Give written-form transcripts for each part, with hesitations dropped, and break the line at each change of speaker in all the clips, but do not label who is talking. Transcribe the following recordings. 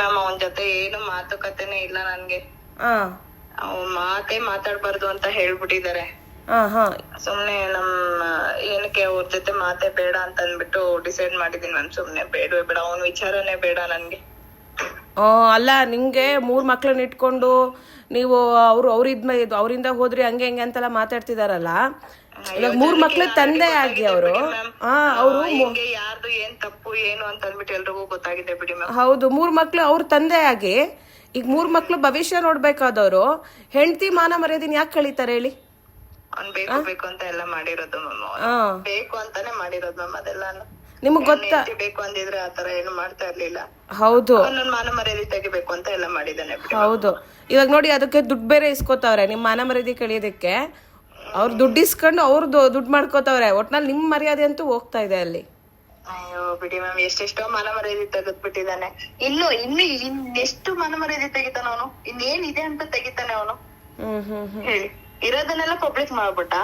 Ma'am ಅವನ್ ಜೊತೆ ಏನು ಮಾತುಕತೆನೆ ಇಲ್ಲ ನನ್ಗೆ. ಅವ್ನ್ ಮಾತೇ ಮಾತಾಡ್ಬಾರ್ದು ಅಂತ ಹೇಳ್ಬಿಟ್ಟಿದ್ದಾರೆ. ಸುಮ್ನೆ ಏನಕ್ಕೆ ಅವ್ರ ಜೊತೆ ಮಾತೇ ಬೇಡ ಅಂತ ಅಂದ್ಬಿಟ್ಟು ಡಿಸೈಡ್ ಮಾಡಿದೀನಿ ಮ್ಯಾಮ್. ಸುಮ್ನೆ ಬೇಡವೇ ಬೇಡ, ಅವ್ನ ವಿಚಾರನೇ ಬೇಡ ನನ್ಗೆ.
ಅಲ್ಲ, ನಿಂಗೆ 3 ಮಕ್ಳನ್ನ ಇಟ್ಕೊಂಡು ನೀವು ಅವರಿಂದ ಹೋದ್ರಿ ಹಂಗೆ ಹಿಂಗೆ ಅಂತೆಲ್ಲ ಮಾತಾಡ್ತಿದಾರಲ್ಲ. ಇವಾಗ 3 ಮಕ್ಳ ತಂದೆ ಆಗಿ ಅವರು
ಯಾರ್ದು ಏನ್ ತಪ್ಪು ಏನು ಅಂತ ಅಂದ್ಬಿಟ್ಟು ಎಲ್ರಿಗೂ ಗೊತ್ತಾಗಿದೆ ಬಿಡಿ ಮ್ಯಾಮ್.
ಹೌದು, 3 ಮಕ್ಳು ಅವ್ರ ತಂದೆ ಆಗಿ ಈಗ 3 ಮಕ್ಳು ಭವಿಷ್ಯ ನೋಡ್ಬೇಕಾದವ್ರು ಹೆಂಡತಿ ಮಾನ ಮರ್ಯಾದಿನ ಯಾಕೆ ಕಳೀತಾರೆ ಹೇಳಿ?
ಅವ್ನ್ ಬೇಕು ಅಂತ ಎಲ್ಲ ಮಾಡಿರೋದು ಮ್ಯಾಮ್. ಬೇಕು ಅಂತಾನೆ ಮಾಡಿರೋದು ಮ್ಯಾಮ್ ಅದೆಲ್ಲಾನು.
ನಿಮಗ್ ಗೊತ್ತಾ?
ಬೇಕು ಅಂದಿದ್ರೆ ಆತರ ಏನು ಮಾಡ್ತಾ ಇರ್ಲಿಲ್ಲ.
ಹೌದು,
ನನ್ ಮಾನ ಮರ್ಯಾದೆ ತೆಗಿಬೇಕು ಅಂತ ಎಲ್ಲ ಮಾಡಿದಾನೆ.
ಹೌದು. ಇವಾಗ ನೋಡಿ, ಅದಕ್ಕೆ ದುಡ್ಡು ಬೇರೆ ಇಸ್ಕೋತಾವ್ರೆ ನಿಮ್ ಮಾನ ಮರ್ಯಾದೆ ಕಳಿಯೋದಕ್ಕೆ. ಅವ್ರು ದುಡ್ಡು ಇಸ್ಕೊಂಡು ಅವ್ರದ್ದು ದುಡ್ಡು ಮಾಡ್ಕೋತಾವ್ರೆ. ಒಟ್ನಲ್ಲಿ ನಿಮ್ ಮರ್ಯಾದೆ ಅಂತೂ ಹೋಗ್ತಾ ಇದೆ ಅಲ್ಲಿ.
ಅಯ್ಯೋ ಬಿಡಿ ಮ್ಯಾಮ್, ಎಷ್ಟೆಷ್ಟೋ ಮಾನ ಮರ್ಯಾದೆ ತೆಗೆದ್ಬಿಟ್ಟಿದ್ದಾನೆ. ಇನ್ನು ಎಷ್ಟು ಮಾನ ಮರ್ಯಾದೆ ತೆಗಿತಾನ ಅವನು? ಇನ್ನೇನಿದೆ ಅಂತ ತೆಗಿತಾನೆ ಅವನು? ಹೇಳಿ, ಇರೋದನ್ನೆಲ್ಲ ಪಬ್ಲಿಕ್ ಮಾಡ್ಬಿಟ್ಟ,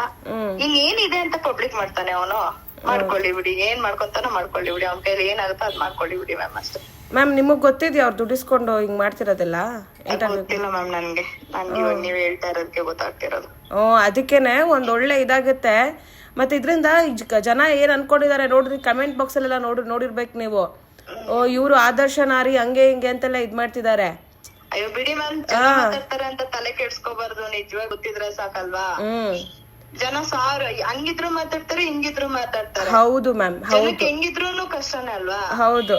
ಇನ್ನೇನಿದೆ ಅಂತ ಪಬ್ಲಿಕ್ ಮಾಡ್ತಾನೆ ಅವನು? ಮಾಡ್ಕೊಳ್ಳಿ ಬಿಡಿ, ಏನ್ ಮಾಡ್ಕೊಂತಾನೋ ಮಾಡ್ಕೊಳ್ಳಿ ಬಿಡಿ, ಅವ್ನ ಕೈಲಿ ಏನಾಗುತ್ತೋ ಅದ್ ಮಾಡ್ಕೊಳ್ಳಿ ಬಿಡಿ ಮ್ಯಾಮ್ ಅಷ್ಟೇ.
ಮ್ಯಾಮ್, ನಿಮಗ್ ಗೊತ್ತಿದ್ಯಾ ಅವ್ರು ದುಡ್ಡಿಸ್ಕೊಂಡು ಹಿಂಗ್ ಮಾಡ್ತಿರೋದೆಲ್ಲ?
ಗೊತ್ತಿಲ್ಲ ಮ್ಯಾಮ್ ನನ್ಗೆ ನೀವ್ ಹೇಳ್ತಾ ಇರೋದಕ್ಕೆ ಗೊತ್ತಾಗ್ತಿರೋದು.
ಅದಕ್ಕೇನೆ ಒಂದ್ ಒಳ್ಳೆ ಇದಾಗುತ್ತೆ. ಮತ್ತೆ ಇದ್ರಿಂದ ಜನ ಏನ್ ಅನ್ಕೊಂಡಿದ್ದಾರೆ ನೋಡ್ರಿ, ಕಮೆಂಟ್ ಬಾಕ್ಸ್ ಅಲ್ಲೆಲ್ಲ ನೋಡಿರ್ಬೇಕು ನೀವು. ಇವ್ರು ಆದರ್ಶ ನಾರಿ ಹಂಗೆ ಹಿಂಗೆ ಅಂತೆಲ್ಲ ಇದ್ ಮಾಡ್ತಿದ್ದಾರೆ.
ಅಯ್ಯೋ ಬಿಡಿ ಮ್ಯಾಮ್, ಮಾತಾಡ್ತಾರೆ ಅಂತ ತಲೆ ಕೆಡ್ಸ್ಕೋಬಾರ್ದು. ನಿಜವಾಗಿ ಗೊತ್ತಿದ್ರೆ ಸಾಕಲ್ವಾ? ಜನ ಹಂಗಿದ್ರು ಮಾತಾಡ್ತಾರೆ, ಹಿಂಗಿದ್ರು ಮಾತಾಡ್ತಾರೆ.
ಹೌದು ಮ್ಯಾಮ್,
ಜನಕ್ಕೆ ಹೆಂಗಿದ್ರು ಕಷ್ಟನೇ ಅಲ್ವಾ?
ಹೌದು.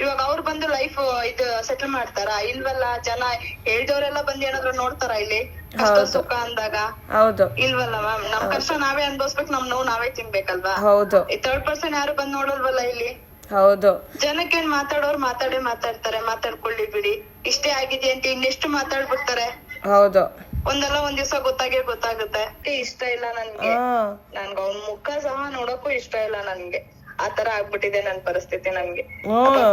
ಇವಾಗ ಅವ್ರು ಬಂದು ಲೈಫ್ ಇದು ಸೆಟಲ್ ಮಾಡ್ತಾರ ಇಲ್ವಲ್ಲ? ಜನ ಹೇಳ್ದವ್ರೆಲ್ಲ ಬಂದು ಏನಾದ್ರು ನೋಡ್ತಾರ ಇಲ್ಲಿ ಕಷ್ಟ ಸುಖ ಅಂದಾಗ? ಹೌದು, ಇಲ್ವಲ್ಲ ಮ್ಯಾಮ್. ನಮ್ ಕಷ್ಟ ನಾವೇ ಅನ್ಭವಿಸ್ಬೇಕು, ನಮ್ ನೋವು ನಾವೇ ತಿನ್ಬೇಕಲ್ವಾ?
ಹೌದು.
ಥರ್ಡ್ ಪರ್ಸನ್ ಯಾರು ಬಂದ್ ನೋಡಲ್ವಲ್ಲ ಇಲ್ಲಿ.
ಹೌದು.
ಜನಕ್ಕೆ ಮಾತಾಡೋರು ಮಾತಾಡ್ತಾರೆ, ಮಾತಾಡ್ಕೊಳ್ಳಿ ಬಿಡಿ. ಇಷ್ಟೇ ಆಗಿದೆ ಅಂತ ಇನ್ನೆಷ್ಟು ಮಾತಾಡ್ಬಿಡ್ತಾರೆ.
ಹೌದು,
ಒಂದಲ್ಲ ಒಂದ್ ದಿವ್ಸ ಗೊತ್ತಾಗುತ್ತೆ. ಇಷ್ಟ ಇಲ್ಲ ನನ್ಗೆ ಅವ್ನ ಮುಖ ಸಹ ನೋಡಕ್ಕೂ ಇಷ್ಟ ಇಲ್ಲ ನನ್ಗೆ. ಆತರ ಆಗ್ಬಿಟ್ಟಿದೆ ನನ್ ಪರಿಸ್ಥಿತಿ. ನನ್ಗೆ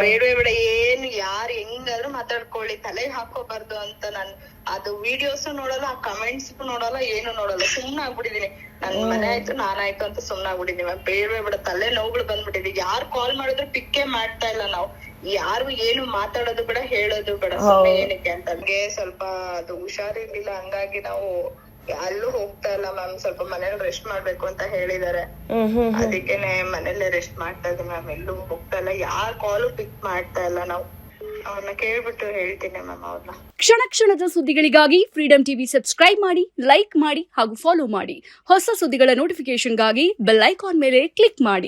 ಬೇಡವೇ ಬೇಡ, ಏನು ಯಾರು ಹೆಂಗಾದ್ರೂ ಮಾತಾಡ್ಕೊಳ್ಳಿ, ತಲೆಗೆ ಹಾಕೋಬಾರ್ದು ಅಂತ ಅದು ವಿಡಿಯೋಸ್ ನೋಡಲ್ಲ, ಆ ಕಮೆಂಟ್ಸ್ ನೋಡಲ್ಲ, ಏನು ನೋಡಲ್ಲ. ಸುಮ್ನೆ ಆಗ್ಬಿಟ್ಟಿದೀನಿ. ನನ್ ಮನೆ ಆಯ್ತು ನಾನಾಯ್ತು ಅಂತ ಸುಮ್ನೆ ಆಗ್ಬಿಟ್ಟಿದೀನಿ. ಬೇಡವೇ ಬೇಡ, ತಲೆ ನೋವುಗಳು ಬಂದ್ಬಿಟ್ಟಿದೆ. ಯಾರು ಕಾಲ್ ಮಾಡಿದ್ರು ಪಿಕ್ಕೇ ಮಾಡ್ತಾ ಇಲ್ಲ ನಾವು. ಯಾರು ಏನು ಮಾತಾಡೋದು ಬೇಡ, ಹೇಳೋದು ಬೇಡ. ಸುಮ್ನೆ ಏನಕ್ಕೆ ಅಂತ ನನ್ಗೆ ಸ್ವಲ್ಪ ಅದು ಹುಷಾರಿರ್ಲಿಲ್ಲ, ಹಂಗಾಗಿ ನಾವು ಅಲ್ಲೂ ಹೋಗ್ತಾ ಇಲ್ಲ ಮ್ಯಾಮ್. ಸ್ವಲ್ಪ ಮನೇಲಿ ರೆಸ್ಟ್ ಮಾಡ್ಬೇಕು ಅಂತ ಹೇಳಿದಾರೆ. ಅದಕ್ಕೇನೆ ಮನೇಲೆ ರೆಸ್ಟ್ ಮಾಡ್ತಾ ಇದ್ದೀವಿ ಮ್ಯಾಮ್. ಎಲ್ಲೂ ಹೋಗ್ತಾ ಇಲ್ಲ, ಯಾರ ಕಾಲು ಪಿಕ್ ಮಾಡ್ತಾ ಇಲ್ಲ. ನಾವು ಅವ್ರನ್ನ ಕೇಳ್ಬಿಟ್ಟು ಹೇಳ್ತೀನಿ ಮ್ಯಾಮ್ ಅವ್ರನ್ನ.
ಕ್ಷಣ ಕ್ಷಣದ ಸುದ್ದಿಗಳಿಗಾಗಿ ಫ್ರೀಡಂ ಟಿವಿ ಸಬ್ಸ್ಕ್ರೈಬ್ ಮಾಡಿ, ಲೈಕ್ ಮಾಡಿ ಹಾಗೂ ಫಾಲೋ ಮಾಡಿ. ಹೊಸ ಸುದ್ದಿಗಳ ನೋಟಿಫಿಕೇಶನ್ಗಾಗಿ ಬೆಲ್ ಐಕಾನ್ ಮೇಲೆ ಕ್ಲಿಕ್ ಮಾಡಿ.